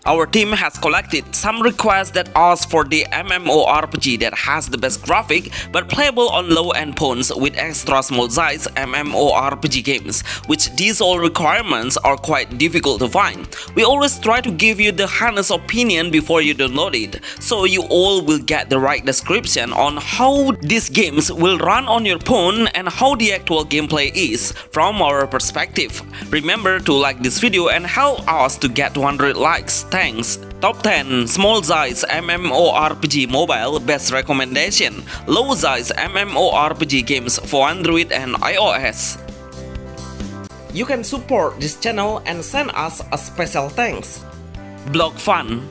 Our team has collected some requests that ask for the MMORPG that has the best graphic but playable on low-end phones with extra small size MMORPG games, which these all requirements are quite difficult to find. We always try to give you the honest opinion before you download it, so you all will get the right description on how these games will run on your phone and how the actual gameplay is from our perspective. Remember to like this video and help us to get 100 likes. Thanks. Top 10 Small Size MMORPG Mobile Best Recommendation. Low Size MMORPG Games for Android and iOS. You can support this channel and send us a special thanks. Block Fun.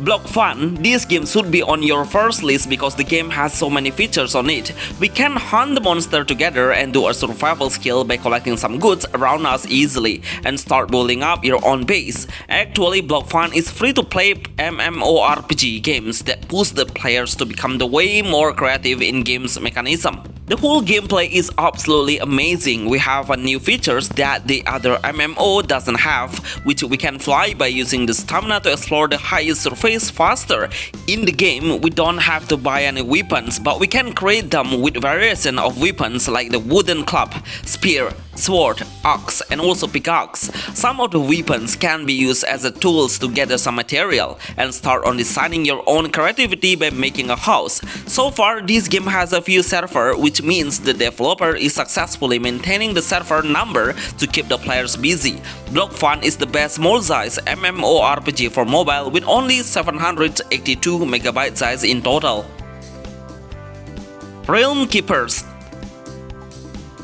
Block Fun, this game should be on your first list because the game has so many features on it. We can hunt the monster together and do a survival skill by collecting some goods around us easily and start building up your own base. Actually, Block Fun is free to play MMORPG games that push the players to become the way more creative in games mechanism. The whole gameplay is absolutely amazing. We have a new features that the other MMO doesn't have, which we can fly by using the stamina to explore the highest surface faster. In the game, we don't have to buy any weapons, but we can create them with variation of weapons like the wooden club, spear, sword, axe, and also pickaxe. Some of the weapons can be used as tools to gather some material and start on designing your own creativity by making a house. So far, this game has a few servers, which means the developer is successfully maintaining the server number to keep the players busy. Block Fun is the best small-size MMORPG for mobile with only 782 MB size in total. Realm Keepers.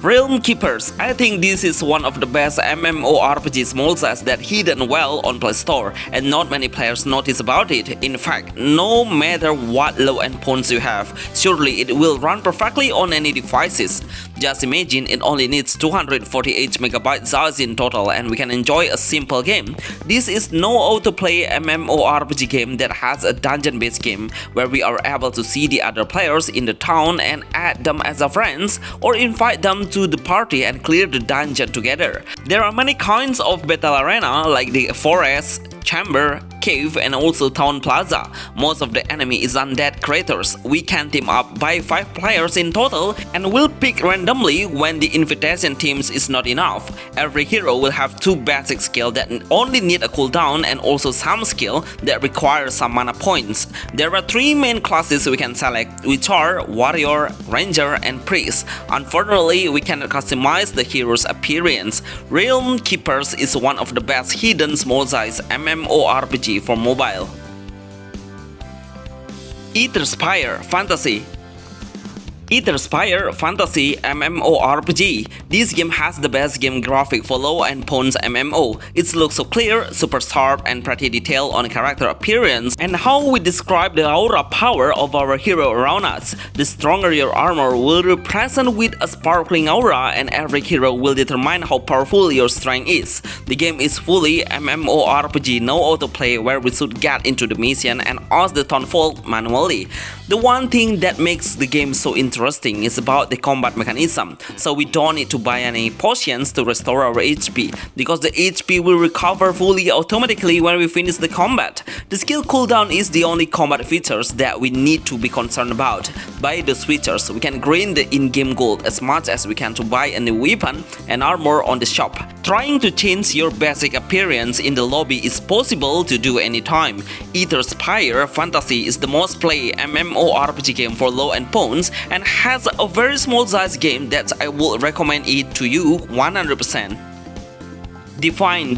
Realm Keepers, I think this is one of the best MMORPG small size that hidden well on Play Store and not many players notice about it. In fact, no matter what low-end phones you have, surely it will run perfectly on any devices. Just imagine it only needs 248 MB size in total and we can enjoy a simple game. This is no autoplay MMORPG game that has a dungeon-based game where we are able to see the other players in the town and add them as a friends or invite them to the party and clear the dungeon together. There are many kinds of battle arena like the forest, chamber, cave, and also town plaza. Most of the enemy is undead creatures. We can team up by 5 players in total and will pick randomly when the invitation teams is not enough. Every hero will have 2 basic skills that only need a cooldown and also some skill that require some mana points. There are 3 main classes we can select, which are warrior, ranger, and priest. Unfortunately, we cannot customize the hero's appearance. Realm Keepers is one of the best hidden small size MMORPG for mobile. Spire Fantasy. Spire Fantasy MMORPG. This game has the best game graphic for low-end phones MMO. It looks so clear, super sharp, and pretty detailed on character appearance and how we describe the aura power of our hero around us. The stronger your armor will represent with a sparkling aura and every hero will determine how powerful your strength is. The game is fully MMORPG, no autoplay where we should get into the mission and ask the townfolk manually. The one thing that makes the game so interesting is about the combat mechanism, so we don't need to buy any potions to restore our HP, because the HP will recover fully automatically when we finish the combat. The skill cooldown is the only combat features that we need to be concerned about. By the switchers, we can grind the in-game gold as much as we can to buy a new weapon and armor on the shop. Trying to change your basic appearance in the lobby is possible to do anytime. Spire Fantasy is the most played MMORPG game for low-end phones and has a very small size game that I would recommend it to you 100%. Define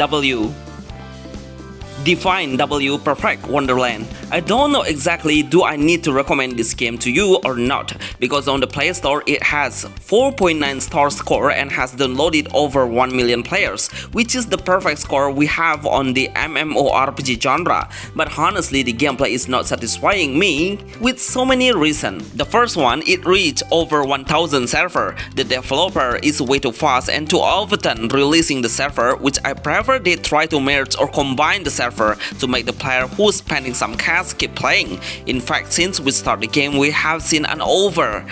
W Perfect Wonderland. I don't know exactly do I need to recommend this game to you or not, because on the Play Store it has 4.9 star score and has downloaded over 1 million players, which is the perfect score we have on the MMORPG genre. But honestly, the gameplay is not satisfying me with so many reasons. The first one, it reached over 1000 server. The developer is way too fast and too often releasing the server, which I prefer they try to merge or combine the server to make the player who's spending some cash keep playing. In fact, since we start the game, we have seen an over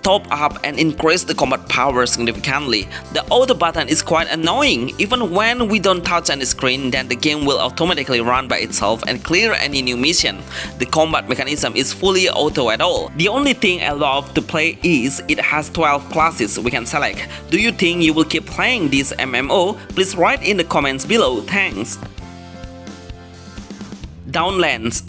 top up and increase the combat power significantly. The auto button is quite annoying. Even when we don't touch any screen, then the game will automatically run by itself and clear any new mission. The combat mechanism is fully auto at all. The only thing I love to play is it has 12 classes we can select. Do you think you will keep playing this MMO? Please write in the comments below. Thanks. Downlands.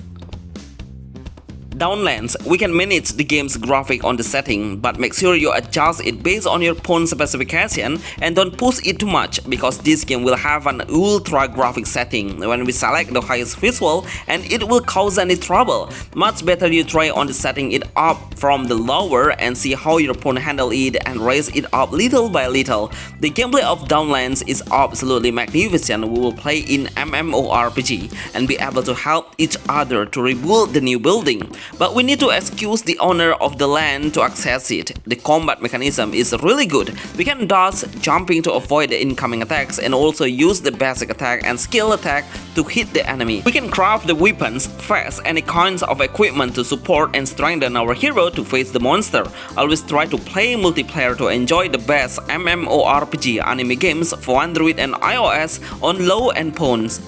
Downlands, we can manage the game's graphic on the setting, but make sure you adjust it based on your phone specification and don't push it too much, because this game will have an ultra graphic setting when we select the highest visual and it will cause any trouble. Much better you try on the setting it up from the lower and see how your phone handle it and raise it up little by little. The gameplay of Downlands is absolutely magnificent. We will play in MMORPG and be able to help each other to rebuild the new building. But we need to excuse the owner of the land to access it. The combat mechanism is really good. We can dodge, jumping to avoid the incoming attacks, and also use the basic attack and skill attack to hit the enemy. We can craft the weapons, fast, any kinds of equipment to support and strengthen our hero to face the monster. Always try to play multiplayer to enjoy the best MMORPG anime games for Android and iOS on low-end phones.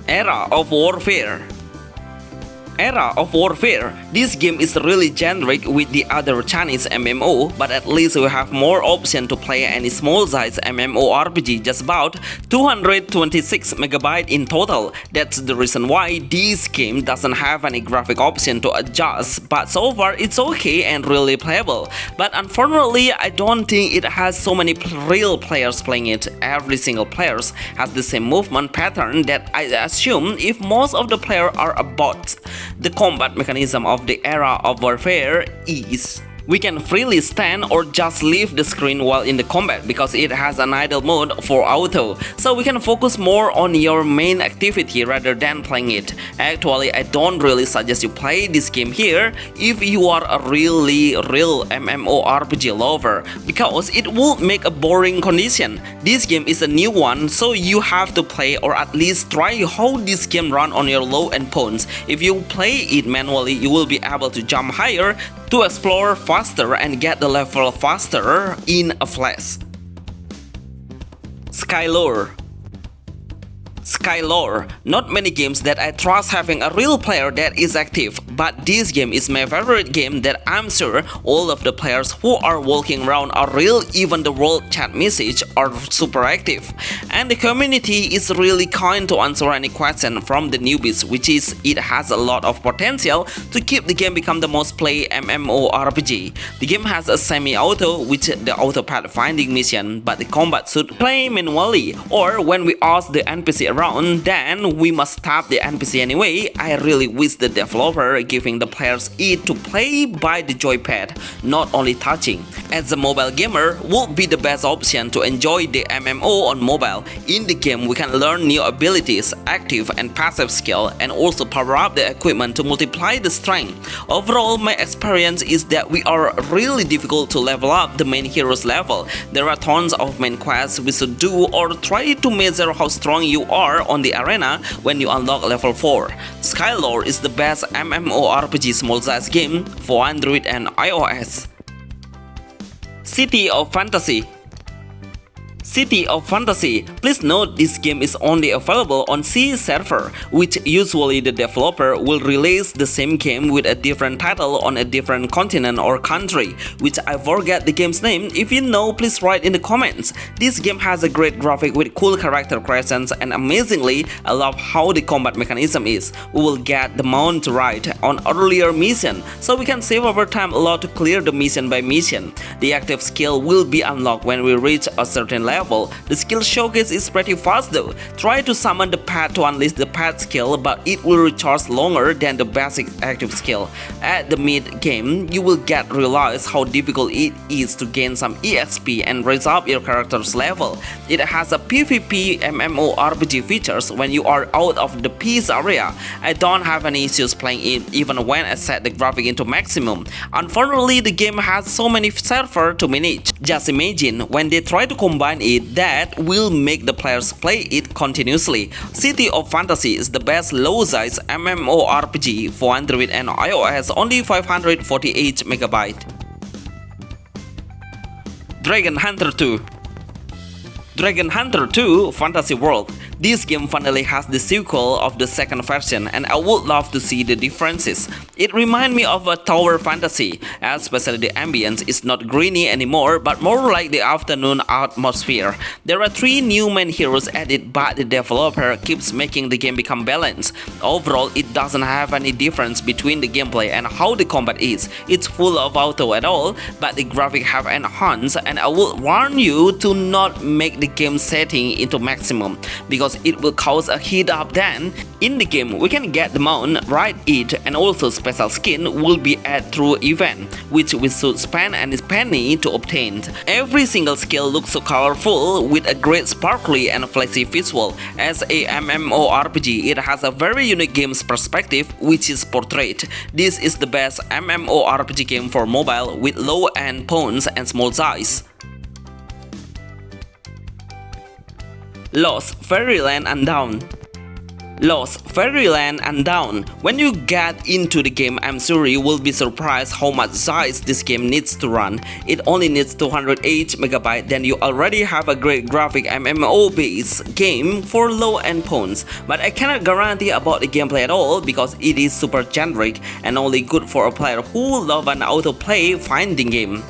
Era of Warfare. Era of Warfare. This game is really generic with the other Chinese MMO, but at least we have more option to play any small size MMORPG, just about 226 MB in total. That's the reason why this game doesn't have any graphic option to adjust, but so far it's okay and really playable. But unfortunately, I don't think it has so many real players playing it. Every single player has the same movement pattern that I assume if most of the players are a bot. The combat mechanism of the Era of Warfare is we can freely stand or just leave the screen while in the combat, because it has an idle mode for auto, so we can focus more on your main activity rather than playing it. Actually, I don't really suggest you play this game here if you are a real MMORPG lover, because it will make a boring condition. This game is a new one, so you have to play or at least try how this game run on your low-end phones. If you play it manually, you will be able to jump higher, to explore faster and get the level faster in a flash. Skylore. Skylore. Not many games that I trust having a real player that is active, but this game is my favorite game that I'm sure all of the players who are walking around are real, even the world chat message are super active. And the community is really kind to answer any question from the newbies, which is it has a lot of potential to keep the game become the most played MMORPG. The game has a semi-auto, which the auto pathfinding mission, but the combat should play manually, or when we ask the NPC around, then we must tap the NPC anyway. I really wish the developer giving the players it to play by the joypad, not only touching. As a mobile gamer, would be the best option to enjoy the MMO on mobile. In the game, we can learn new abilities, active and passive skill, and also power up the equipment to multiply the strength. Overall, my experience is that we are really difficult to level up the main hero's level. There are tons of main quests we should do or try to measure how strong you are on the arena when you unlock level 4. Skylore is the best MMORPG small size game for Android and iOS. City of Fantasy. City of Fantasy. Please note this game is only available on C server, which usually the developer will release the same game with a different title on a different continent or country, which I forget the game's name. If you know, please write in the comments. This game has a great graphic with cool character creations, and amazingly, I love how the combat mechanism is. We will get the mount right on earlier mission, so we can save our time a lot to clear the mission by mission. The active skill will be unlocked when we reach a certain level. The skill showcase is pretty fast though. Try to summon the pet to unleash the pet skill, but it will recharge longer than the basic active skill. At the mid game, you will realize how difficult it is to gain some EXP and raise up your character's level. It has a PvP MMORPG features when you are out of the peace area. I don't have any issues playing it even when I set the graphic into maximum. Unfortunately, the game has so many servers to manage. Just imagine when they try to combine it that will make the players play it continuously. City of Fantasy is the best low-size MMORPG for Android and iOS, only 548 MB. Dragon Hunter 2. Dragon Hunter 2 Fantasy World. This game finally has the sequel of the second version, and I would love to see the differences. It reminds me of a tower fantasy, especially the ambience is not greeny anymore but more like the afternoon atmosphere. There are 3 new main heroes added, but the developer keeps making the game become balanced. Overall, it doesn't have any difference between the gameplay and how the combat is. It's full of auto at all, but the graphics have enhanced, and I would warn you to not make the game setting into maximum because it will cause a heat up. Then in the game we can get the mount, ride it, and also special skin will be added through event, which we should spend any penny to obtain. Every single skill looks so colorful with a great sparkly and flashy visual. As a MMORPG, it has a very unique game's perspective, which is portrait. This is the best MMORPG game for mobile with low end pawns and small size. Lost Fairyland Unbound. Lost Fairyland Unbound. When you get into the game, I'm sure you will be surprised how much size this game needs to run. It only needs 208 MB, then you already have a great graphic MMO based game for low-end phones. But I cannot guarantee about the gameplay at all because it is super generic and only good for a player who love an autoplay finding game.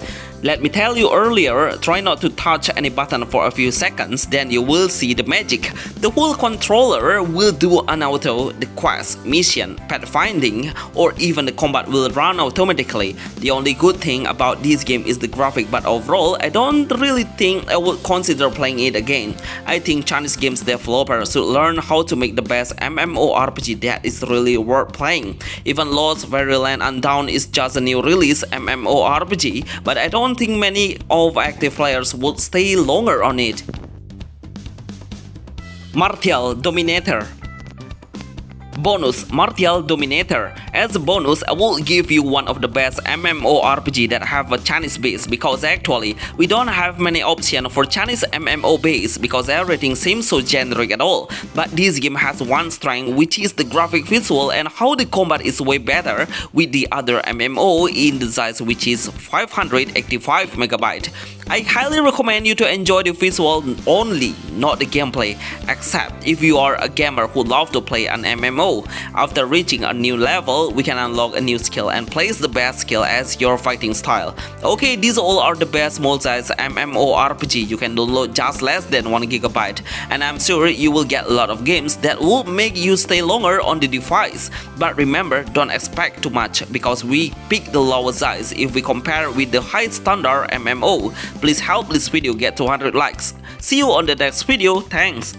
Let me tell you earlier, try not to touch any button for a few seconds, then you will see the magic. The whole controller will do an auto, the quest, mission, pet finding, or even the combat will run automatically. The only good thing about this game is the graphic, but overall, I don't really think I would consider playing it again. I think Chinese games developers should learn how to make the best MMORPG that is really worth playing. Even Lost Fairyland Unbound is just a new release MMORPG, but I don't think many of active players would stay longer on it. Martial Dominator. Bonus Martial Dominator. As a bonus, I will give you one of the best MMORPG that have a Chinese base because actually we don't have many options for Chinese MMO base because everything seems so generic at all. But this game has one strength, which is the graphic visual and how the combat is way better with the other MMO in the size, which is 585 MB. I highly recommend you to enjoy the visual only, not the gameplay, except if you are a gamer who loves to play an MMO. After reaching a new level, we can unlock a new skill and place the best skill as your fighting style. Okay, these all are the best small size MMORPG you can download just less than 1 GB, and I'm sure you will get a lot of games that will make you stay longer on the device. But remember, don't expect too much because we pick the lower size if we compare with the high standard MMO. Please help this video get 200 likes. See you on the next video. Thanks.